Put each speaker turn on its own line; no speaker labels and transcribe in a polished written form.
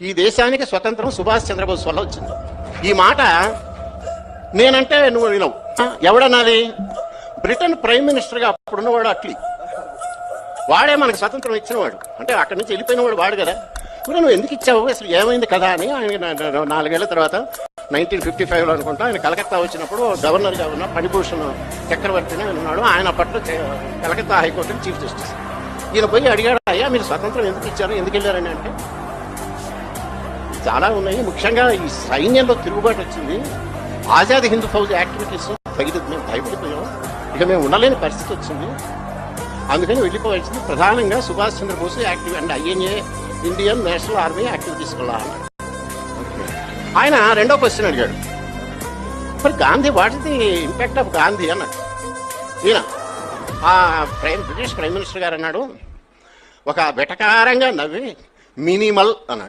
ఈ దేశానికి స్వతంత్రం సుభాష్ చంద్రబోస్ వల్ల వచ్చింది. ఈ మాట నేనంటే నువ్వు వినవు. ఎవడనాలి? బ్రిటన్ ప్రైమ్ మినిస్టర్గా అప్పుడున్నవాడు అట్లీ. వాడే మనకు స్వతంత్రం ఇచ్చినవాడు. అంటే అక్కడి నుంచి వెళ్ళిపోయిన వాడు వాడు కదా. మరి నువ్వు ఎందుకు ఇచ్చావు, అసలు ఏమైంది కదా అని ఆయన 4 ఏళ్ల తర్వాత 1955లో అనుకుంటా ఆయన కలకత్తా వచ్చినప్పుడు గవర్నర్గా ఉన్న ఫణిభూషణ్ చక్రవర్తిని ఉన్నాడు. ఆయన అప్పట్లో కలకత్తా హైకోర్టుకి చీఫ్ జస్టిస్. ఈయన పోయి అడిగాడు, అయ్యా మీరు స్వతంత్రం ఎందుకు ఇచ్చారు, ఎందుకు వెళ్ళారని. అంటే చాలా ఉన్నాయి. ముఖ్యంగా ఈ సైన్యంలో తిరుగుబాటు వచ్చింది. ఆజాద్ హింద్ ఫౌజ్ యాక్టివిటీస్ తగిలింది. మేము భయపడిపోయాం. ఇక మేము ఉండలేని పరిస్థితి వచ్చింది. అందుకని వెళ్ళిపోవాల్సింది. ప్రధానంగా Subhash Chandrabose active and INA Indian National Army activities వల్ల అన్నాడు. ఆయన రెండో క్వశ్చన్ అడిగాడు, మరి Gandhi what is the impact of Gandhi అన్నాడు. ఈయన బ్రిటిష్ ప్రైమ్ మినిస్టర్ గారు అన్నాడు, ఒక వెటకారంగా నవ్వి మినిమల్ అన్నాడు.